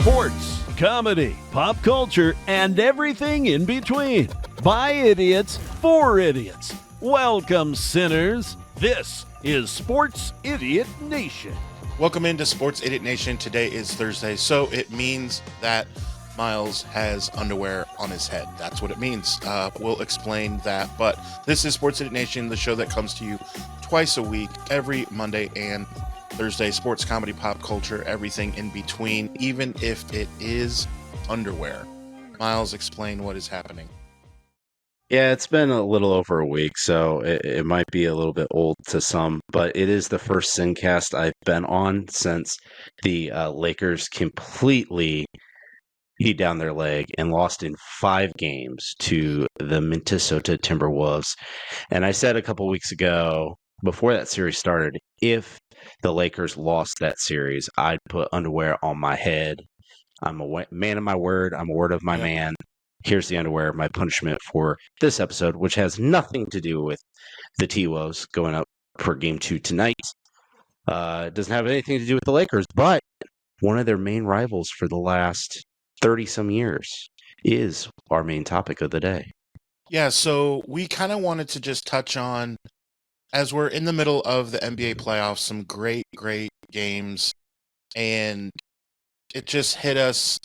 Sports, comedy, pop culture, and everything in between. By idiots, for idiots. Welcome, sinners. This is Sports Idiot Nation. Welcome into Sports Idiot Nation. Today is Thursday, so it means that Miles has underwear on his head. That's what it means. We'll explain that. But this is Sports Idiot Nation, the show that comes to you twice a week, every Monday and Thursday. Sports, comedy, pop culture, everything in between, even if it is underwear. Miles, explain what is happening. Yeah, it's been a little over a week, so it might be a little bit old to some, but it is the first Sincast I've been on since the Lakers completely beat down their leg and lost in 5 games to the Minnesota Timberwolves. And I said a couple weeks ago, before that series started, if the Lakers lost that series, I'd put underwear on my head. I'm a man of my word. I'm a word of my man. Here's the underwear, my punishment for this episode, which has nothing to do with the T-Woes going up for Game 2 tonight. It doesn't have anything to do with the Lakers, but one of their main rivals for the last 30-some years is our main topic of the day. Yeah, so we kind of wanted to just touch on, as we're in the middle of the NBA playoffs, some great games, and it just hit us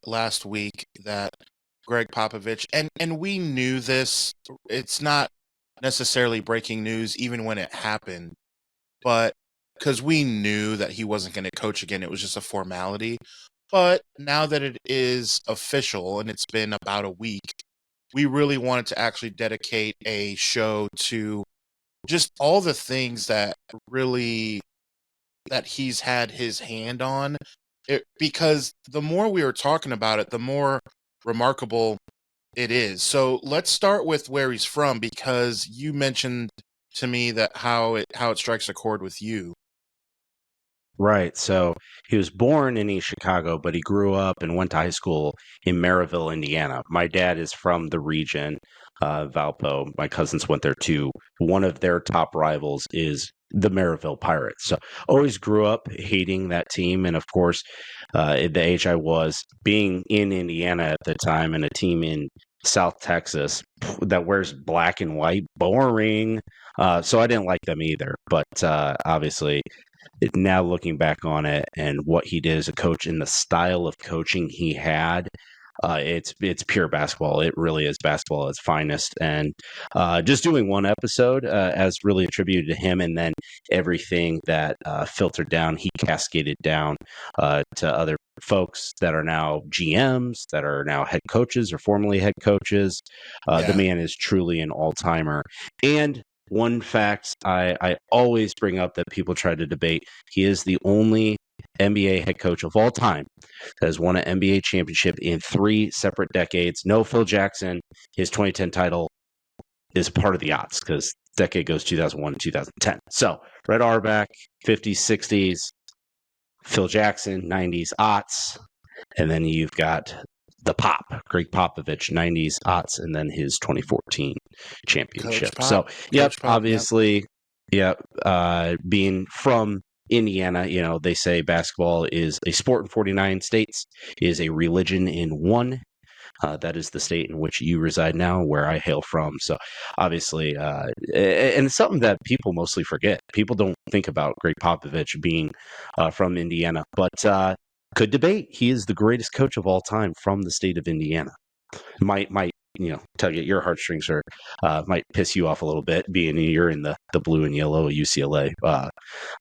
last week that Gregg Popovich, and we knew this. It's not necessarily breaking news even when it happened, but because we knew that he wasn't going to coach again, it was just a formality. But now that it is official and it's been about a week, we really wanted to actually dedicate a show to just all the things that he's had his hand on. Because the more we were talking about it, the more remarkable it is. So let's start with where he's from, because you mentioned to me that how it strikes a chord with you. Right. So he was born in East Chicago, but he grew up and went to high school in Maryville, Indiana. My dad is from the region, Valpo. My cousins went there too. One of their top rivals is the Maryville Pirates. So always grew up hating that team. And of course, at the age I was, being in Indiana at the time and a team in South Texas that wears black and white, boring. So I didn't like them either. But obviously, now looking back on it and what he did as a coach and the style of coaching he had, it's pure basketball. It really is basketball at its finest. And just doing one episode as really attributed to him, and then everything that filtered down, he cascaded down to other folks that are now GMs, that are now head coaches or formerly head coaches. The man is truly an all-timer. And one fact I always bring up that people try to debate, he is the only NBA head coach of all time that has won an NBA championship in 3 separate decades. No Phil Jackson. His 2010 title is part of the odds because decade goes 2001 to 2010. So Red Auerbach, 50s, 60s, Phil Jackson, 90s, aughts, and then you've got the Pop, Gregg Popovich, 90s, aughts, and then his 2014 championship. So, yep, obviously, being from Indiana, they say basketball is a sport in 49 states, is a religion in 1. That is the state in which you reside now, where I hail from. So obviously, and it's something that people mostly forget. People don't think about Gregg Popovich being from Indiana, but could debate. He is the greatest coach of all time from the state of Indiana. Might tug at your heartstrings, or might piss you off a little bit, being you're in the blue and yellow at UCLA.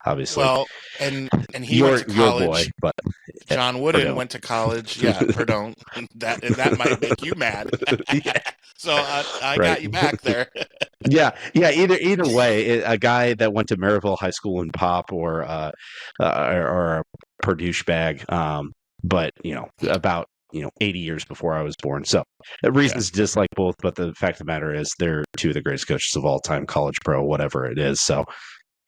Obviously, well, and he went to college. Your boy, but John Wooden went to college. Yeah, Perdone. That might make you mad. So I got you back there. Yeah. Either way, a guy that went to Maryville High School in Pop, or a Purdue bag, but about 80 years before I was born. So reasons to dislike both, but the fact of the matter is they're 2 of the greatest coaches of all time, college, pro, whatever it is. So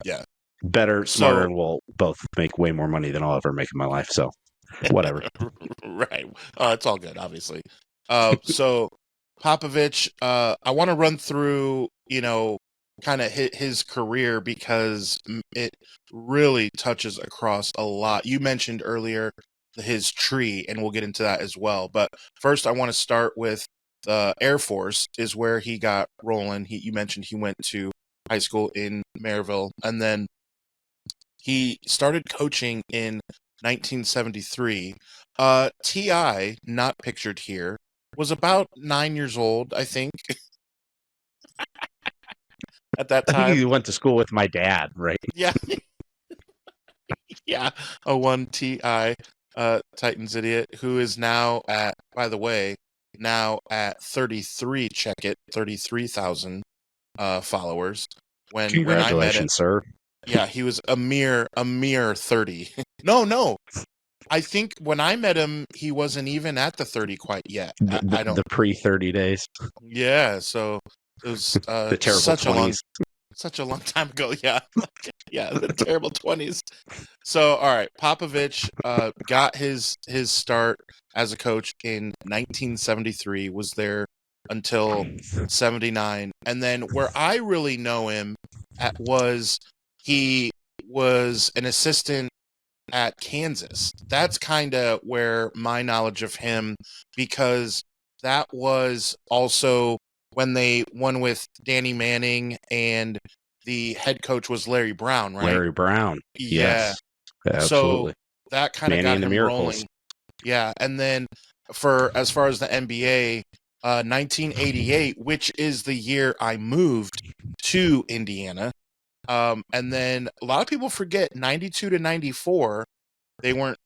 yeah, better, smarter, and will both make way more money than I'll ever make in my life. So whatever. Right. It's all good, obviously. So Popovich, I want to run through, kind of his career, because it really touches across a lot. You mentioned earlier his tree, and we'll get into that as well. But first, I want to start with the Air Force is where he got rolling. You mentioned he went to high school in Maryville, and then he started coaching in 1973. T.I., not pictured here, was about 9 years old, I think, at that I think time. he went to school with my dad, right? Yeah. Yeah. A one T.I., Titans idiot, who is now at, by the way, now at 33, check it, 33,000 followers. When I met him, Congratulations, sir. yeah, he was a mere 30. No. I think when I met him, he wasn't even at the 30 quite yet. I don't. The pre-30 days. Yeah, so it was The terrible such 20s. such a long time ago. Yeah, yeah, the terrible 20s. So, all right, Popovich got his start as a coach in 1973. Was there until 79, and then where I really know him at was he was an assistant at Kansas. That's kind of where my knowledge of him, because that was also when they won with Danny Manning and the head coach was Larry Brown, right? Larry Brown. Yeah. Yes, absolutely. So that kind of Manny got and the him Miracles. rolling. Yeah, and then as far as the NBA, 1988, which is the year I moved to Indiana. And then a lot of people forget 92 to 94. They weren't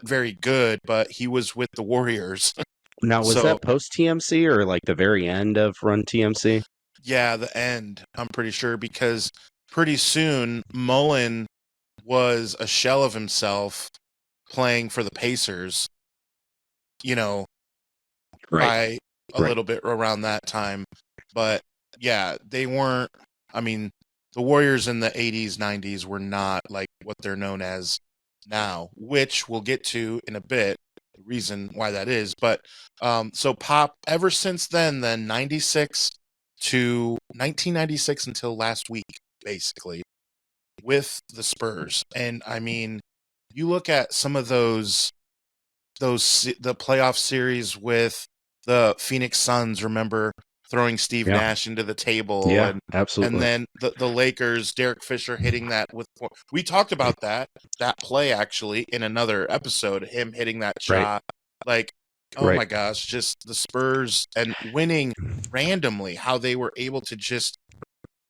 very good, but he was with the Warriors. Now, was So that post TMC or like the very end of Run TMC? yeah, the end, I'm pretty sure, because pretty soon Mullen was a shell of himself playing for the Pacers, by a little bit around that time. But yeah, they weren't, I mean, the Warriors in the 80s, 90s were not like what they're known as now, which we'll get to in a bit, the reason why that is. But so Pop, ever since then 96 to 1996 until last week, basically, with the Spurs. And I mean, you look at some of the playoff series with the Phoenix Suns, remember throwing Steve Nash into the table, Yeah, and absolutely. then the Lakers, Derek Fisher hitting that we talked about that play actually in another episode, him hitting that shot. Like, oh my gosh, just the Spurs and winning randomly, how they were able to just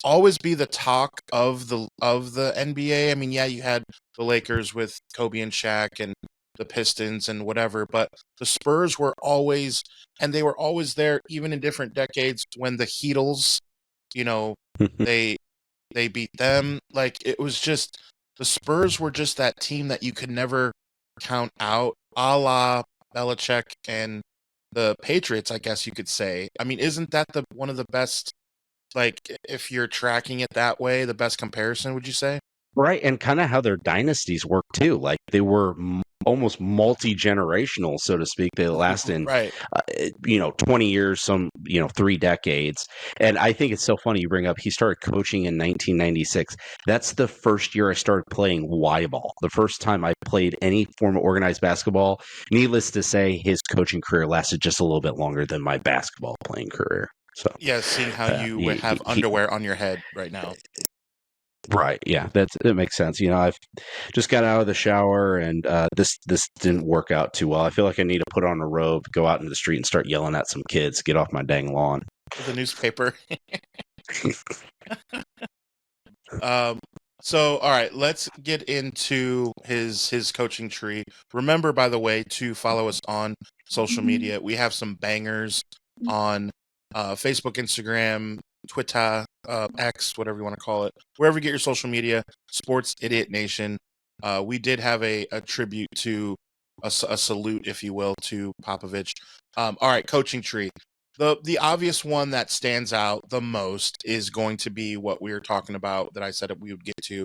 always be the talk of the NBA. I mean, yeah, you had the Lakers with Kobe and Shaq and the Pistons and whatever, but the Spurs were always, and they were always there even in different decades when the Heatles, they beat them. Like, it was just, the Spurs were just that team that you could never count out, a la Belichick and the Patriots, I guess you could say. I mean, isn't that one of the best, like, if you're tracking it that way, the best comparison, would you say? Right, and kind of how their dynasties work too. Like they were almost multi-generational, so to speak. They lasted, 20 years, 3 decades. And I think it's so funny you bring up, he started coaching in 1996. That's the first year I started playing Y-ball. The first time I played any form of organized basketball. Needless to say, his coaching career lasted just a little bit longer than my basketball playing career. So yeah, seeing how you have underwear on your head right now. Right. Yeah, that makes sense. I've just got out of the shower, and this didn't work out too well. I feel like I need to put on a robe, go out into the street, and start yelling at some kids. Get off my dang lawn. With a newspaper. So, all right, let's get into his coaching tree. Remember, by the way, to follow us on social media. We have some bangers on Facebook, Instagram, Twitter, X, whatever you want to call it, wherever you get your social media. Sports Idiot Nation. We did have a tribute to a salute, if you will, to Popovich. All right, coaching tree. The obvious one that stands out the most is going to be what we were talking about that I said we would get to.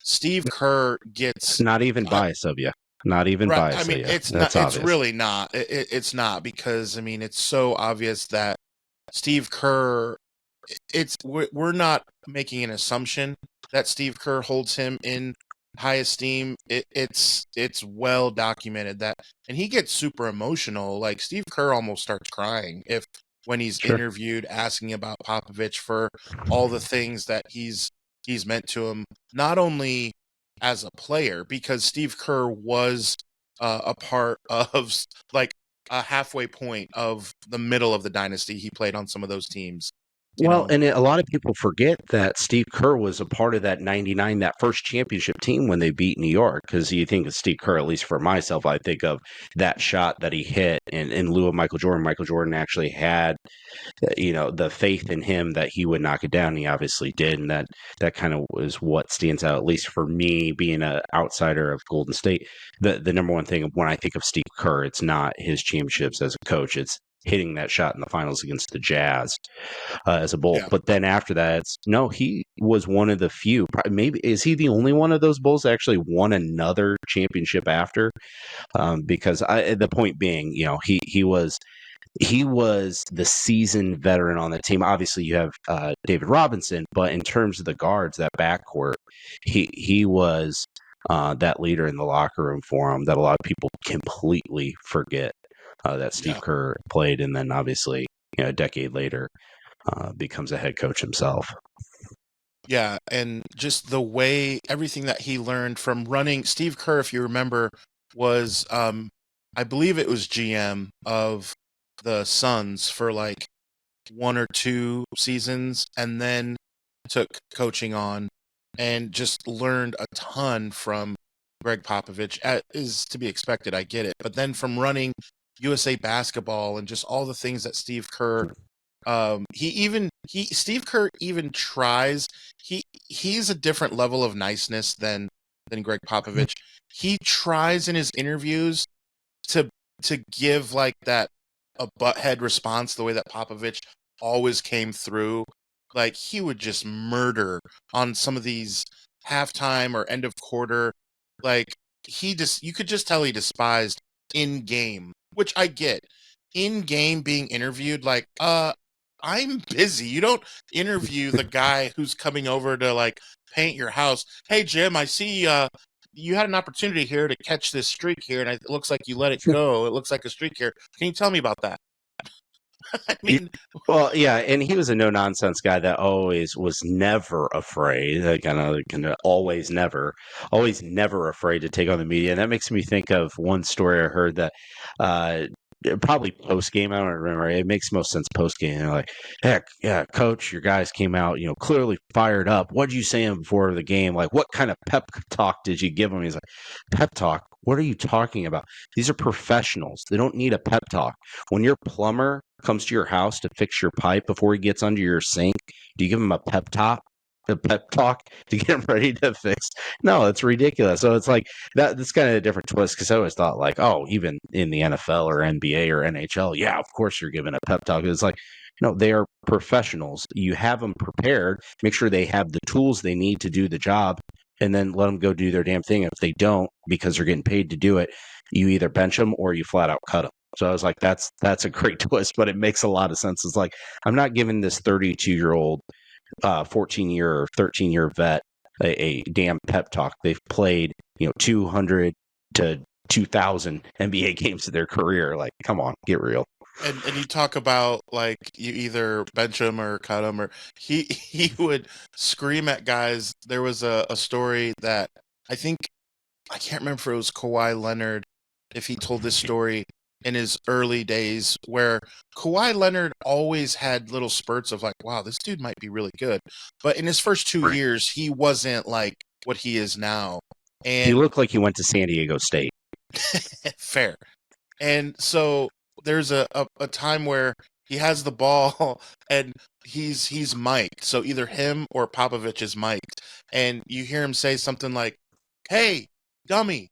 Steve Kerr gets not even bias of you. Not even bias. I mean, of you. it's That's not. obvious. It's really not. It's not, because I mean, it's so obvious that Steve Kerr. We're not making an assumption that Steve Kerr holds him in high esteem. It's well documented that, and he gets super emotional. Like Steve Kerr almost starts crying if when he's Sure. interviewed asking about Popovich for all the things that he's meant to him, not only as a player, because Steve Kerr was a part of like a halfway point of the middle of the dynasty. He played on some of those teams, you Well, know. and a lot of people forget that Steve Kerr was a part of that 99, that first championship team when they beat New York. Because you think of Steve Kerr, at least for myself, I think of that shot that he hit in lieu of Michael Jordan. Michael Jordan actually had, the faith in him that he would knock it down. He obviously did. And that kind of was what stands out, at least for me, being an outsider of Golden State. The number one thing when I think of Steve Kerr, it's not his championships as a coach. It's hitting that shot in the finals against the Jazz as a Bull. Yeah. But then after that, he was one of the few. Maybe is he the only one of those Bulls that actually won another championship after? Because the point being, he was the seasoned veteran on the team. Obviously, you have David Robinson, but in terms of the guards, that backcourt, he was that leader in the locker room for him that a lot of people completely forget that Steve Kerr played, and then obviously, a decade later, becomes a head coach himself. Yeah, and just the way everything that he learned from running Steve Kerr, if you remember, was I believe it was GM of the Suns for like 1 or 2 seasons, and then took coaching on and just learned a ton from Gregg Popovich. Is to be expected, I get it. But then from running USA Basketball and just all the things that Steve Kerr Steve Kerr even tries. He's a different level of niceness than Gregg Popovich. He tries in his interviews to give like that a butthead response the way that Popovich always came through. Like he would just murder on some of these halftime or end of quarter. Like you could just tell he despised in game, which I get. In game being interviewed, like, I'm busy. You don't interview the guy who's coming over to like paint your house. Hey Jim, I see you had an opportunity here to catch this streak here, and it looks like you let it go. It looks like a streak here. Can you tell me about that? I mean, Well, yeah, and he was a no nonsense guy that always was never afraid, kind of always never afraid to take on the media. And that makes me think of one story I heard that probably post game. I don't remember. It makes most sense post game. They're like, heck, yeah, coach, your guys came out, clearly fired up. What did you say before the game? Like, what kind of pep talk did you give him? He's like, pep talk? What are you talking about? These are professionals. They don't need a pep talk. When your plumber comes to your house to fix your pipe before he gets under your sink, do you give him a pep talk? A pep talk to get him ready to fix? No, it's ridiculous. So it's like that's kind of a different twist, because I always thought like, oh, even in the NFL or NBA or NHL, yeah, of course you're giving a pep talk. It's like, no, they are professionals. You have them prepared, make sure they have the tools they need to do the job, and then let them go do their damn thing. If they don't, because they're getting paid to do it, you either bench them or you flat out cut them. So I was like, that's a great twist, but it makes a lot of sense. It's like, I'm not giving this 32-year-old 14-year or 13-year vet a damn pep talk. They've played 200 to 2,000 NBA games of their career. Like, come on, get real. and you talk about like you either bench him or cut him, or he would scream at guys. There was a story that I can't remember if it was Kawhi Leonard, if he told this story in his early days, where Kawhi Leonard always had little spurts of like, wow, this dude might be really good. But in his first 2 years, he wasn't like what he is now. And he looked like he went to San Diego State. fair. And so there's a time where he has the ball and he's mic'd. So either him or Popovich is mic'd. And you hear him say something like, hey, dummy,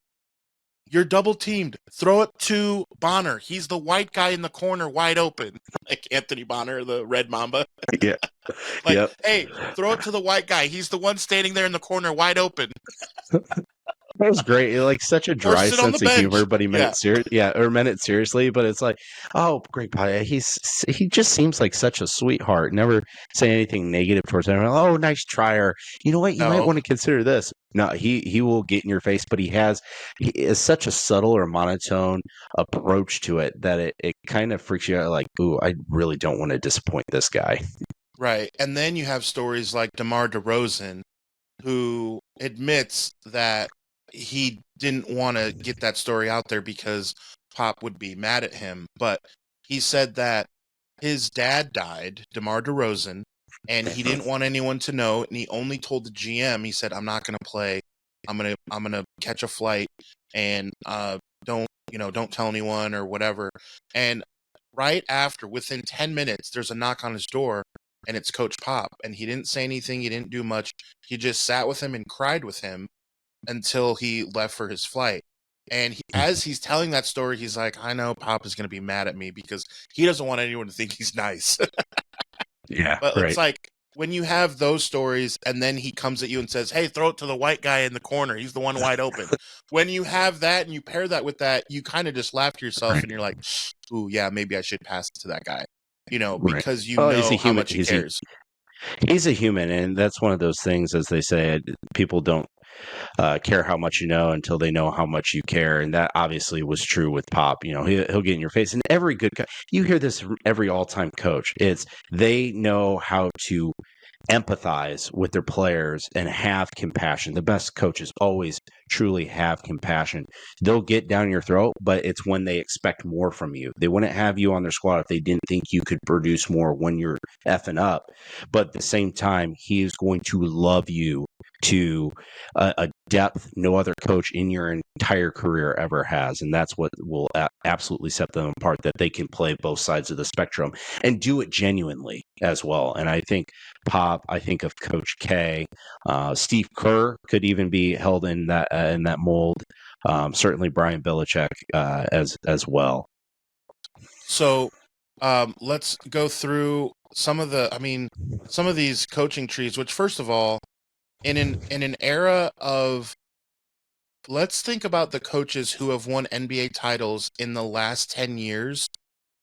you're double teamed. Throw it to Bonner. He's the white guy in the corner wide open. Like Anthony Bonner, the red mamba. Yeah. Like, yep. hey, throw it to the white guy. He's the one standing there in the corner wide open. That was great. Like such a Or dry sit on the sense of bench. humor, but he meant Yeah. it serious. Yeah, or meant it seriously. But it's like, oh, Greg Popovich, he just seems like such a sweetheart. Never say anything negative towards anyone. Oh, nice try, or you know what, you might No. want to consider this. No, he will get in your face, but he is such a subtle or monotone approach to it that it kind of freaks you out. Like, ooh, I really don't want to disappoint this guy. Right. And then you have stories like DeRozan, who admits that he didn't want to get that story out there because Pop would be mad at him. But he said that his dad died, DeRozan, and he didn't want anyone to know. And he only told the GM, he said, I'm not going to play. I'm going to catch a flight and don't tell anyone or whatever. And right after, within 10 minutes, there's a knock on his door and it's Coach Pop. And he didn't say anything. He didn't do much. He just sat with him and cried with him until he left for his flight. And as he's telling that story, he's like, I know Pop is going to be mad at me because he doesn't want anyone to think he's nice. Yeah, But right. it's like when you have those stories and then he comes at you and says, hey, throw it to the white guy in the corner. He's the one wide open. When you have that and you pair that with that, you kind of just laugh to yourself Right. and you're like, ooh, yeah, maybe I should pass it to that guy, Right. because you Oh, he's know a how human. much he cares. He's a human, and that's one of those things, as they say, people don't care how much you know until they know how much you care, and that obviously was true with Pop. He'll get in your face, and every good you hear this from every all-time coach. It's they know how to empathize with their players and have compassion. The best coaches always truly have compassion. They'll get down your throat, but it's when they expect more from you. They wouldn't have you on their squad if they didn't think you could produce more when you're effing up. But at the same time, he is going to love you to a depth no other coach in your entire career ever has. And that's what will absolutely set them apart, that they can play both sides of the spectrum and do it genuinely as well. And I think Pop, I think of Coach K, Steve Kerr could even be held in that mold. Certainly Brian Belichick as well. So let's go through some of these coaching trees, which first of all, in an era of, let's think about the coaches who have won NBA titles in the last 10 years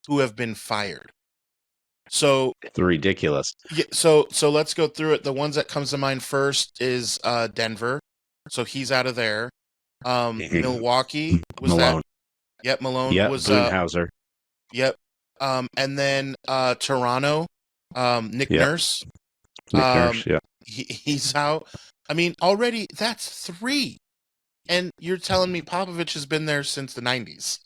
who have been fired. So it's ridiculous. Yeah, so let's go through it. The ones that comes to mind first is Denver. So he's out of there. Milwaukee was Malone. that? Yep, Malone Yep, was Budenholzer. Yep. And then Toronto, Nick Yep. Nurse. Nick Nurse, yeah. He's out. I mean, already that's 3. And you're telling me Popovich has been there since the 90s.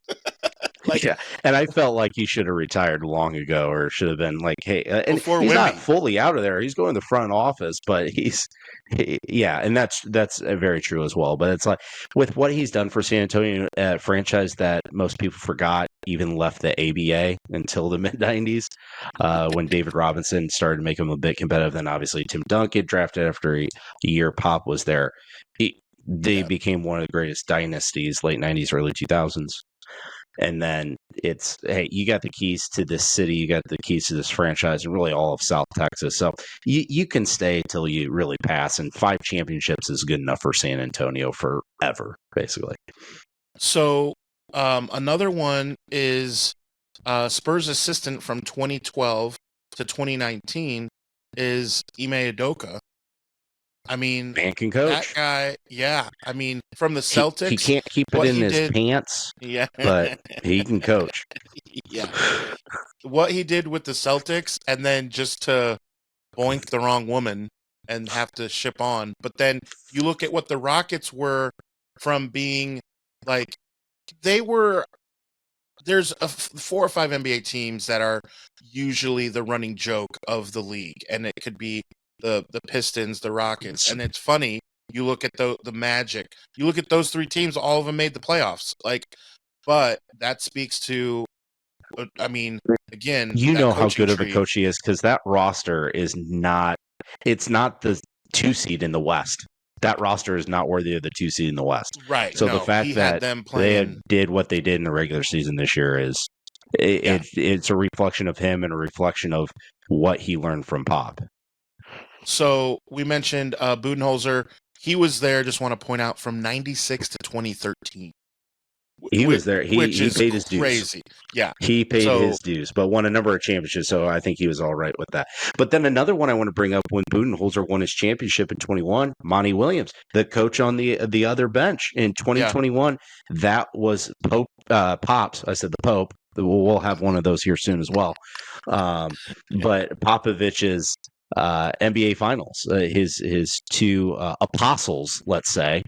Yeah, and I felt like he should have retired long ago, or should have been like, hey, and Before he's not Wemby. fully out of there. He's going to the front office, but yeah, and that's very true as well. But it's like with what he's done for San Antonio, franchise that most people forgot even left the ABA until the mid '90s, when David Robinson started to make him a bit competitive. Then obviously Tim Duncan drafted after a year Pop was there. They became one of the greatest dynasties, late '90s, early 2000s. And then it's, hey, you got the keys to this city, you got the keys to this franchise, and really all of South Texas. So you can stay till you really pass, and 5 championships is good enough for San Antonio forever, basically. So another one is Spurs assistant from 2012 to 2019 is Ime Udoka. I mean, Man can coach. that guy, yeah. I mean, from the Celtics, he can't keep it in his pants, yeah, but he can coach. Yeah. What he did with the Celtics, and then just to boink the wrong woman and have to ship on. But then you look at what the Rockets were from being like, there's 4 or 5 NBA teams that are usually the running joke of the league, and it could be the Pistons, the Rockets, and it's funny. You look at the Magic. You look at those 3 teams; all of them made the playoffs. But that speaks to, I mean, again, you know how good tree. of a coach he is, because that roster is not. It's not the 2 seed in the West. That roster is not worthy of the 2 seed in the West. Right. So the fact that they did what they did in the regular season this year is it's a reflection of him and a reflection of what he learned from Pop. So we mentioned Budenholzer. he was there. Just want to point out from '96 to 2013. He was there. Which He is paid his dues. crazy. Yeah. He paid So- his dues, but won a number of championships, so I think he was all right with that. But then another one I want to bring up when Budenholzer won his championship in 21, Monty Williams, the coach on the other bench in 2021, that was Pops. I said the Pope. We'll have one of those here soon as well. But Popovich's NBA Finals, his two apostles, let's say.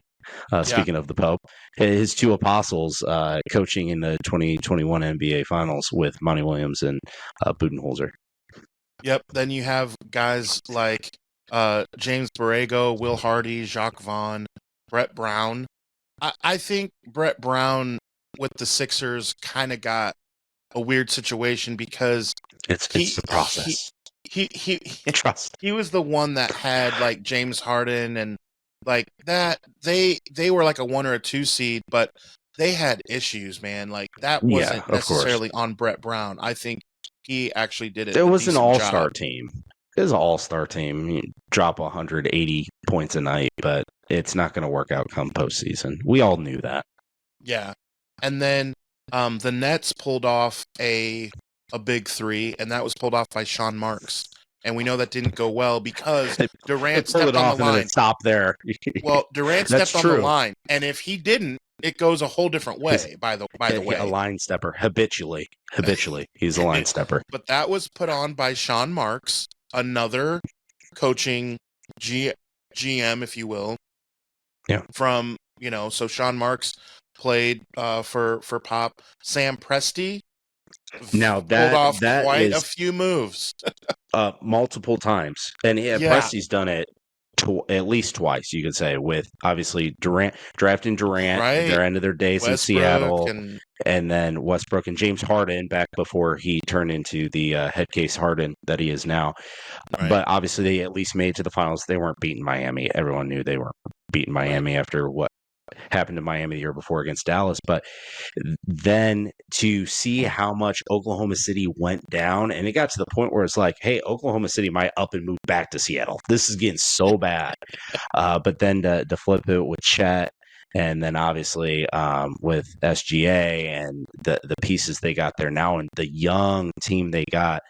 Speaking of the Pope, his two apostles coaching in the 2021 NBA Finals with Monty Williams and Budenholzer. Yep. Then you have guys like James Borrego, Will Hardy, Jacques Vaughn, Brett Brown. I think Brett Brown with the Sixers kind of got a weird situation because It's the process. He was the one that had like James Harden and like that. They were like a 1 or a 2 seed, but they had issues, man. Like that wasn't necessarily on Brett Brown. I think he actually did it. It was an all-star team. It was an all-star team. You drop 180 points a night, but it's not going to work out come postseason. We all knew that. Yeah. And then the Nets pulled off a big three, and that was pulled off by Sean Marks. And we know that didn't go well because Durant stepped on the line. Stop there. Well, Durant stepped on the line, and if he didn't, it goes a whole different way. By the way, a line stepper habitually, he's a line stepper. But that was put on by Sean Marks, another coaching GM, if you will. Yeah. From so Sean Marks played for Pop. Sam Presti. Now pulled off quite is a few moves. Multiple times, and Presti's done it at least twice, you could say, with obviously drafting Durant at their end of their days Westbrook in Seattle, and then Westbrook and James Harden back before he turned into the head case Harden that he is now. Right. But obviously they at least made it to the finals. They weren't beating Miami. Everyone knew they weren't beating Miami after what happened to Miami the year before against Dallas. But then to see how much Oklahoma City went down, and it got to the point where it's like, hey, Oklahoma City might up and move back to Seattle. This is getting so bad. But then to flip it with Chet, and then obviously with SGA and the pieces they got there now, and the young team they got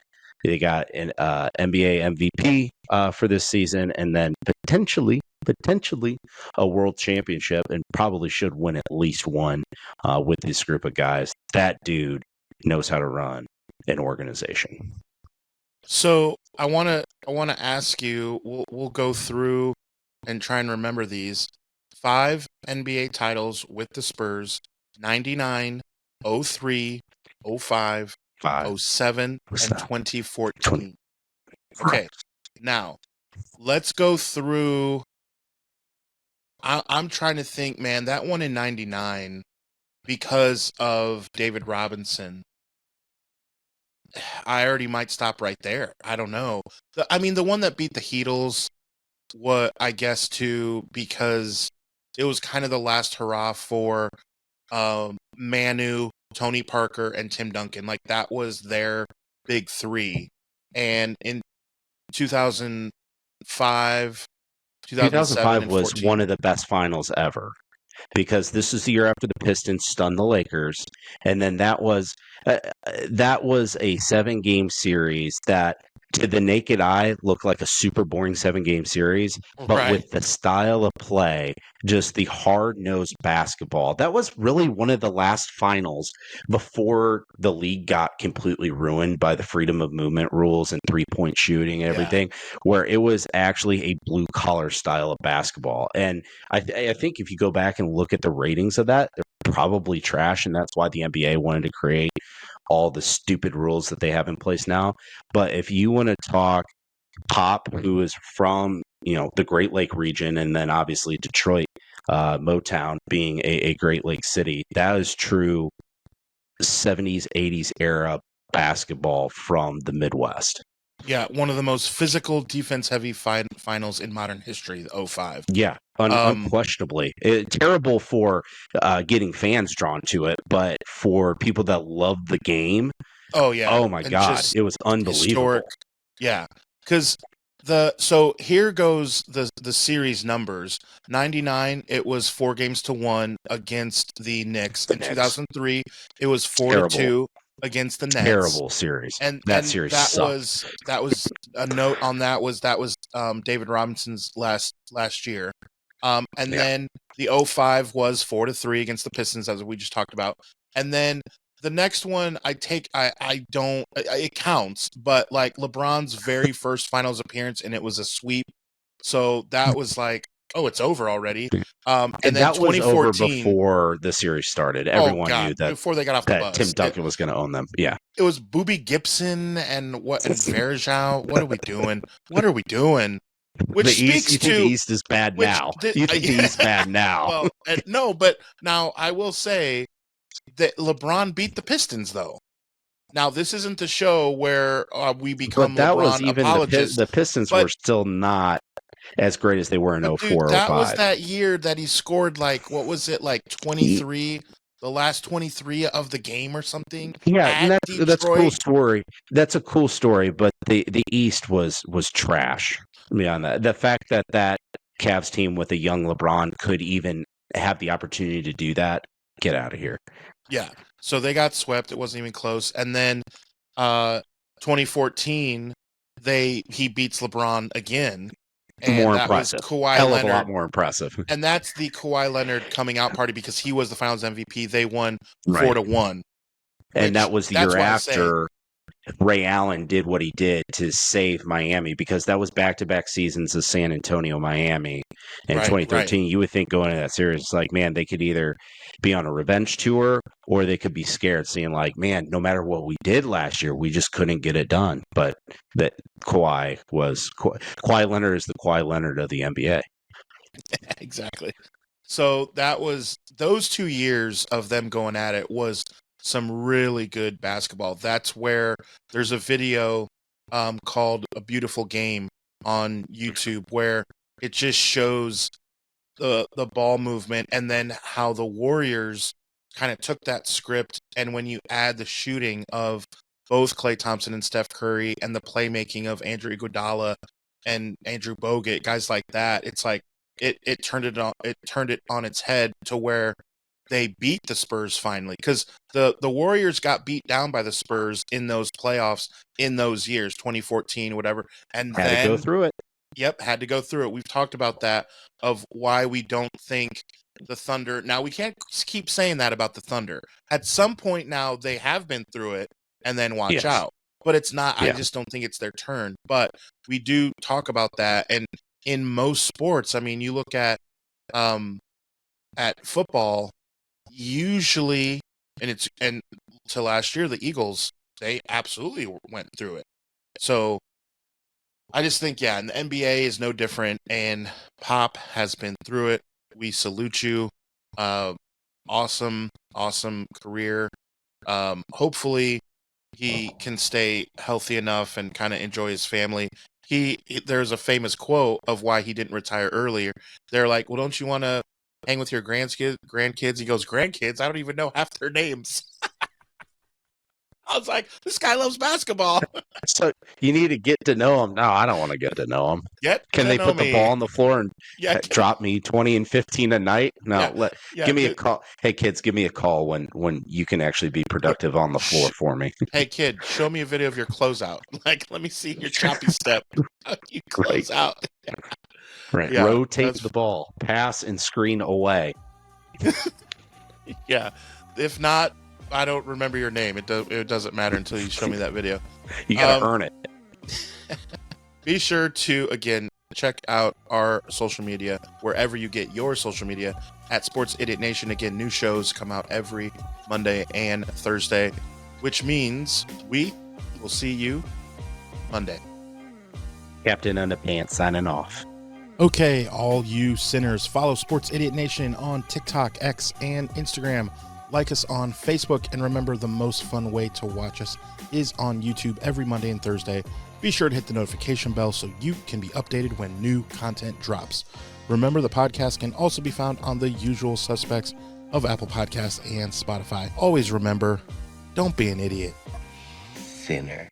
an NBA MVP for this season, and then potentially a world championship, and probably should win at least one with this group of guys. That dude knows how to run an organization. So I want to ask you. We'll go through and try and remember these 5 NBA titles with the Spurs: 99, 03, 05, 07, and 2014. Okay, now let's go through. I'm trying to think, man, that one in 99, because of David Robinson, I already might stop right there. I don't know. The one that beat the Heatles, I guess, too, because it was kind of the last hurrah for Manu, Tony Parker, and Tim Duncan. Like, that was their big three. And in 2005 was one of the best finals ever, because this is the year after the Pistons stunned the Lakers, and then that was a 7-game series that to the naked eye looked like a super boring 7-game series, but with the style of play, just the hard-nosed basketball. That was really one of the last finals before the league got completely ruined by the freedom of movement rules and three-point shooting and everything, where it was actually a blue-collar style of basketball. And I think if you go back and look at the ratings of that, they're probably trash, and that's why the NBA wanted to create all the stupid rules that they have in place now. But if you want to talk Pop, who is from the Great Lake region, and then obviously Detroit, Motown being a Great Lake city, that is true 70s, 80s era basketball from the Midwest. Yeah, one of the most physical, defense-heavy finals in modern history, the 05. Yeah, unquestionably. Terrible for getting fans drawn to it, but for people that love the game, oh, yeah. Oh, my God, it was unbelievable. Historic. Yeah, because So here goes the series numbers. 99, it was 4-1 against the Knicks. In 2003, it was 4-2 against the Nets. Terrible series. That series sucked. That was a note on that was David Robinson's last year. Then the 05 was 4-3 against the Pistons, as we just talked about. And then the next one it counts, but like LeBron's very first finals appearance, and it was a sweep. So that was like, oh, it's over already. And then that was 2014 over before the series started. Everyone knew that before they got off the bus, Tim Duncan was going to own them. Yeah, it was Boobie Gibson and Verjao. What are we doing? What are we doing? Which speaks to the East is bad now. You think the East bad now? Well, no, but now I will say that LeBron beat the Pistons, though. Now, this isn't the show where we become LeBron apologists. The Pistons were still not as great as they were in 04, That 05. was that year that he scored, like, what was it, like 23, the last 23 of the game or something? Yeah, and that's a cool story. That's a cool story, but the East was trash. Beyond that, the fact that Cavs team with a young LeBron could even have the opportunity to do that, get out of here. Yeah, so they got swept. It wasn't even close. And then 2014, he beats LeBron again. And more that impressive. Was Kawhi Hell Leonard. of a lot more impressive. And that's the Kawhi Leonard coming out party because he was the Finals MVP. They won 4-1. And that was the year after Ray Allen did what he did to save Miami, because that was back-to-back seasons of San Antonio, Miami. And 2013, you would think going into that series, it's like, man, they could either be on a revenge tour or they could be scared, seeing like, man, no matter what we did last year, we just couldn't get it done. But that Kawhi Leonard is the Kawhi Leonard of the NBA. Exactly. So that was those 2 years of them going at it was some really good basketball. That's where there's a video called A Beautiful Game on YouTube where it just shows the ball movement and then how the Warriors kind of took that script, and when you add the shooting of both Klay Thompson and Steph Curry and the playmaking of Andrew Iguodala and Andrew Bogut, guys like that, it's like it turned it on its head to where they beat the Spurs finally, because the Warriors got beat down by the Spurs in those playoffs in those years, 2014, whatever, and had to go through it. Yep, had to go through it. We've talked about that, of why we don't think the Thunder. Now, we can't keep saying that about the Thunder. At some point now, they have been through it, and then watch out. But it's not, I just don't think it's their turn. But we do talk about that, and in most sports, I mean, you look at football, usually, and to last year, the Eagles, they absolutely went through it. So I just think, and the NBA is no different, and Pop has been through it. We salute you. Awesome career. Hopefully he can stay healthy enough and kind of enjoy his family. There's a famous quote of why he didn't retire earlier. They're like, well, don't you want to hang with your grandkids? He goes, grandkids? I don't even know half their names. I was like, this guy loves basketball. So you need to get to know him. No, I don't want to get to know him. Can they put the ball on the floor and drop me 20 and 15 a night? No, give me a call. Hey, kids, give me a call when you can actually be productive on the floor for me. Hey, kid, show me a video of your closeout. Like, let me see your choppy step. You close out. Right. Yeah, rotate the ball, pass and screen away. Yeah. If not, I don't remember your name. It doesn't matter until you show me that video. You got to earn it. Be sure to, again, check out our social media, wherever you get your social media, at Sports Idiot Nation. Again, new shows come out every Monday and Thursday, which means we will see you Monday. Captain Underpants signing off. Okay, all you sinners, follow Sports Idiot Nation on TikTok, X, and Instagram. Like us on Facebook, and remember, the most fun way to watch us is on YouTube every Monday and Thursday. Be sure to hit the notification bell so you can be updated when new content drops. Remember, the podcast can also be found on the usual suspects of Apple Podcasts and Spotify. Always remember, don't be an idiot. Sinner.